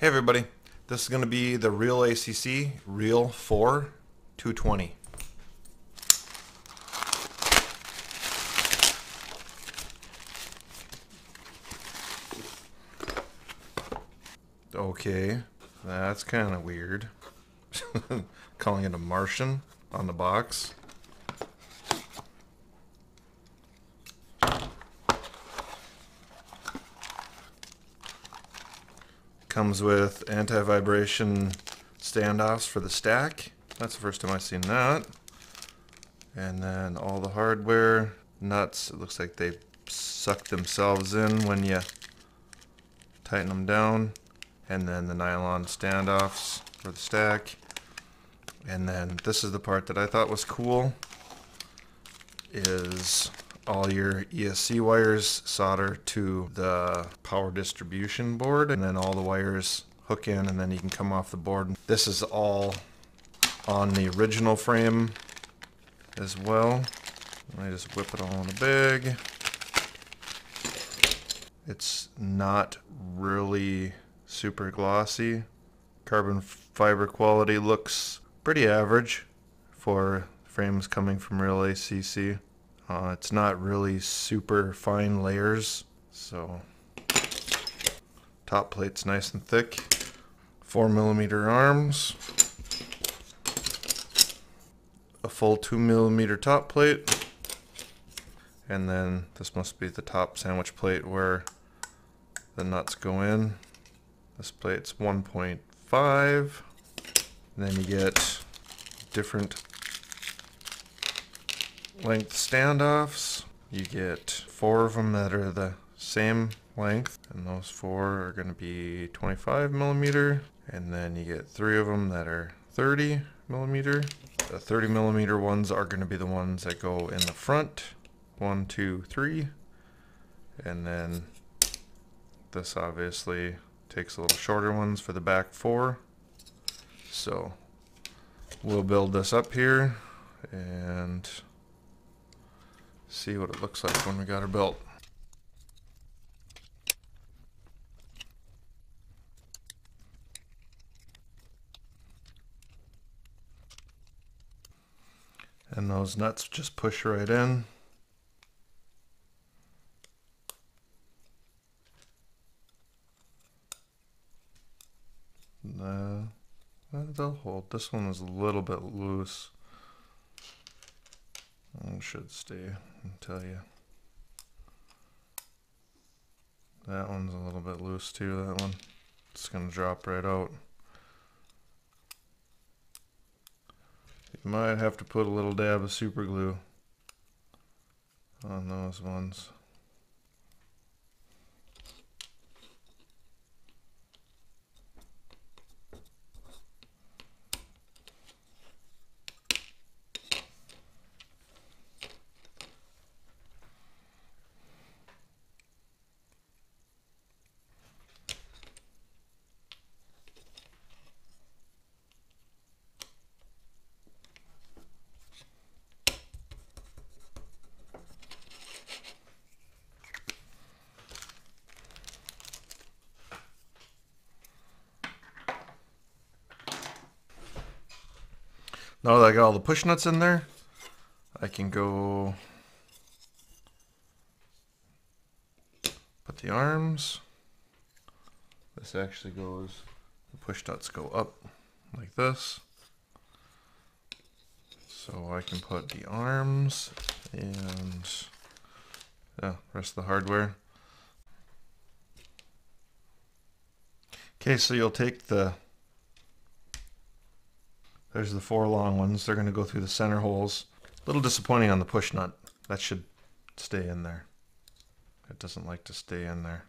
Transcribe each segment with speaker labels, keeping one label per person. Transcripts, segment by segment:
Speaker 1: Hey everybody, this is going to be the Realacc Real4 220. Okay, that's kind of weird. Calling it a Martian on the box. Comes with anti-vibration standoffs for the stack. That's the first time I've seen that. And then all the hardware nuts. It looks like they suck themselves in when you tighten them down. And then the nylon standoffs for the stack. And then this is the part that I thought was cool, is all your ESC wires solder to the power distribution board, and then all the wires hook in, and then you can come off the board. This is all on the original frame as well. I just whip it all in a bag. It's not really super glossy. Carbon fiber quality looks pretty average for frames coming from Realacc. It's not really super fine layers, so top plate's nice and thick. 4mm arms, a full 2mm top plate, and then this must be the top sandwich plate where the nuts go in. This plate's 1.5. And then you get different length standoffs. You get 4 of them that are the same length, and those 4 are going to be 25mm. And then you get 3 of them that are 30mm. The 30mm ones are going to be the ones that go in the front. 1, 2, 3. And then this obviously takes a little shorter ones for the back 4. So we'll build this up here and see what it looks like when we got her built. And those nuts just push right in. They'll hold. This one is a little bit loose. It should stay, I'll tell you. That one's a little bit loose too, that one. It's going to drop right out. You might have to put a little dab of super glue on those ones. Now that I got all the push nuts in there, I can go put the arms. This actually goes, the push nuts go up like this. So I can put the arms and rest of the hardware. Okay, so you'll take there's the 4 long ones. They're going to go through the center holes. A little disappointing on the push nut. That should stay in there. It doesn't like to stay in there.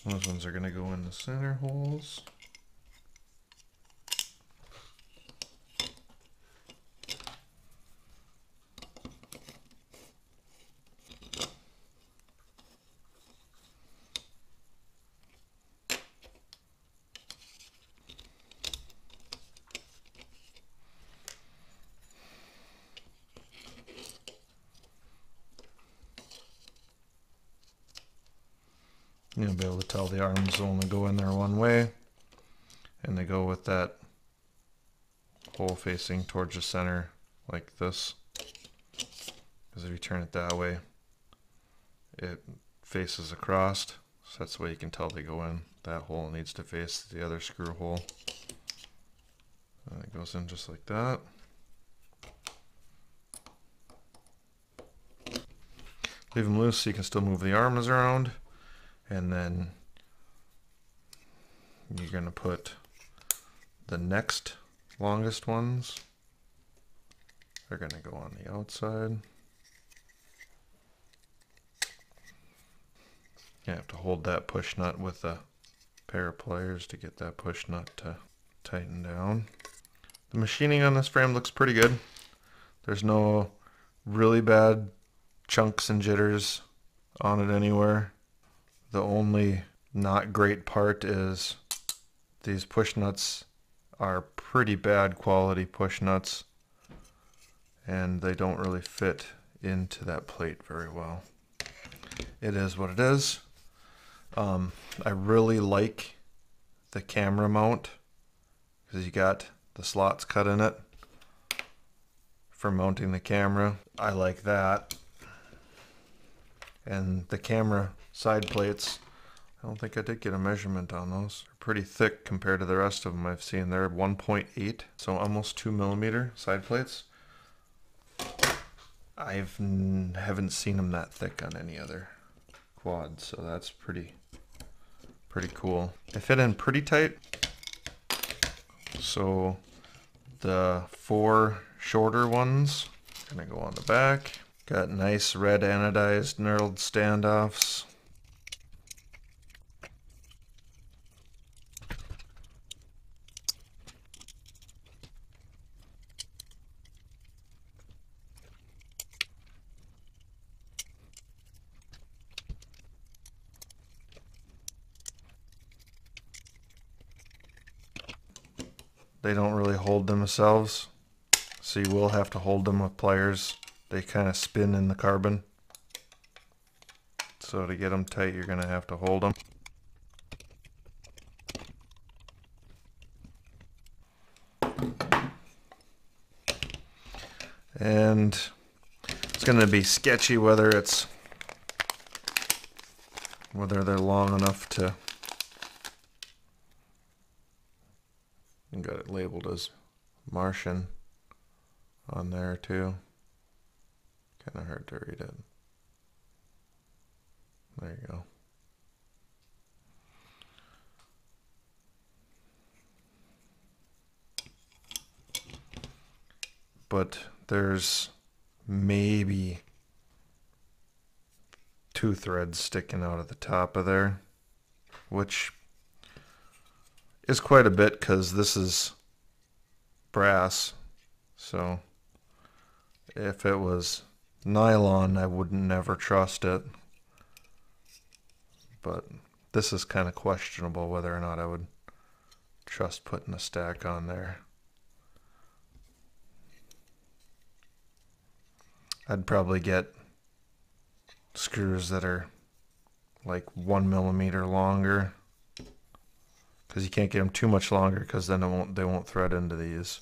Speaker 1: Those ones are going to go in the center holes. You'll be able to tell the arms only go in there one way, and they go with that hole facing towards the center like this. Because if you turn it that way, it faces across, so that's the way you can tell they go in. That hole needs to face the other screw hole. And it goes in just like that. Leave them loose so you can still move the arms around, and then you're going to put the next longest ones. They're going to go on the outside. You have to hold that push nut with a pair of pliers to get that push nut to tighten down. The machining on this frame looks pretty good. There's no really bad chunks and jitters on it anywhere. The only not great part is these push nuts are pretty bad quality push nuts, and they don't really fit into that plate very well. It is what it is. I really like the camera mount because you got the slots cut in it for mounting the camera. I like that. And the camera side plates, I don't think I did get a measurement on those. They're pretty thick compared to the rest of them I've seen. They're 1.8, so almost 2mm side plates. I haven't seen them that thick on any other quad, so that's pretty cool. They fit in pretty tight. So the 4 shorter ones are gonna go on the back. Got nice red anodized knurled standoffs. They don't really hold themselves, so you will have to hold them with pliers. They kind of spin in the carbon. So to get them tight, you're going to have to hold them. And it's going to be sketchy whether they're long enough to... You got it labeled as Martian on there too. Kind of hard to read it. There you go. But there's maybe 2 threads sticking out of the top of there, which is quite a bit because this is brass. So if it was nylon, I would never trust it. But this is kind of questionable whether or not I would trust putting a stack on there. I'd probably get screws that are like 1mm longer, because you can't get them too much longer because then they won't thread into these.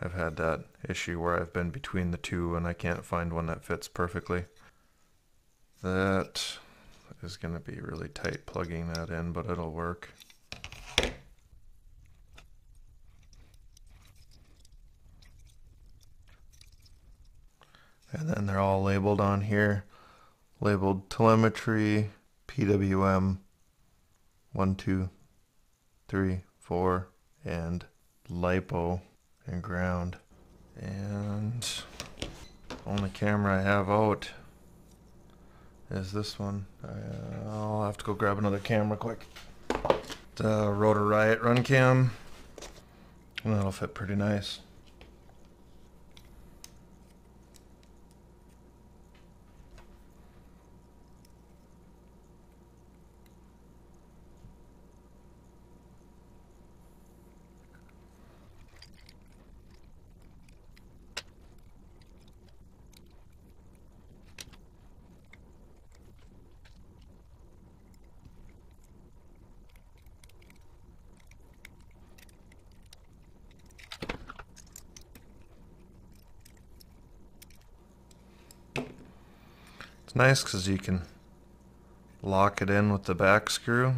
Speaker 1: I've had that issue where I've been between the two and I can't find one that fits perfectly. That is going to be really tight plugging that in, but it'll work. And then they're all labeled on here. Labeled telemetry, PWM, 1, 2, 3, 4, and LiPo and ground. And only camera I have out is this one. I'll have to go grab another camera quick. The Rotor Riot run cam, and that'll fit pretty nice. It's nice because you can lock it in with the back screw.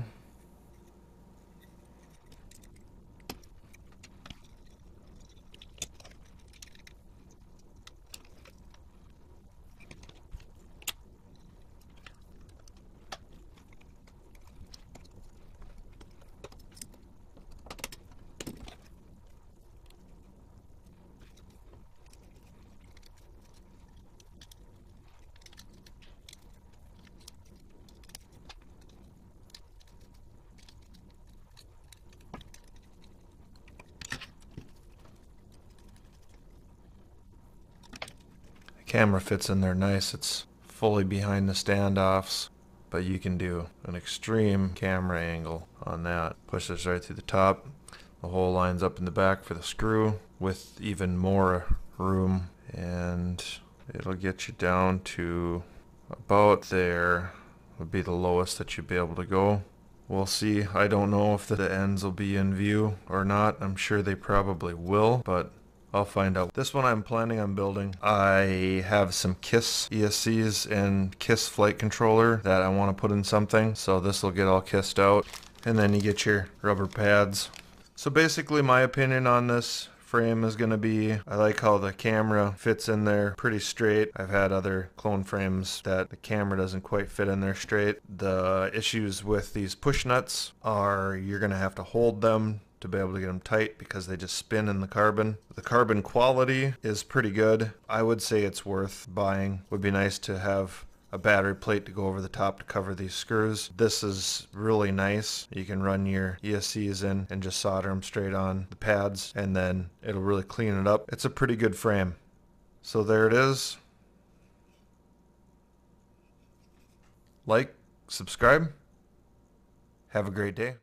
Speaker 1: Camera fits in there nice. It's fully behind the standoffs, but you can do an extreme camera angle on that. Push this right through the top. The hole lines up in the back for the screw with even more room, and it'll get you down to about there would be the lowest that you'd be able to go. We'll see. I don't know if the ends will be in view or not. I'm sure they probably will, but I'll find out. This one I'm planning on building. I have some KISS ESCs and KISS flight controller that I want to put in something. So this will get all kissed out. And then you get your rubber pads. So basically my opinion on this frame is going to be, I like how the camera fits in there pretty straight. I've had other clone frames that the camera doesn't quite fit in there straight. The issues with these push nuts are you're going to have to hold them to be able to get them tight because they just spin in the carbon. The carbon quality is pretty good. I would say it's worth buying. Would be nice to have a battery plate to go over the top to cover these screws. This is really nice. You can run your ESCs in and just solder them straight on the pads, and then it'll really clean it up. It's a pretty good frame. So there it is. Like, subscribe. Have a great day.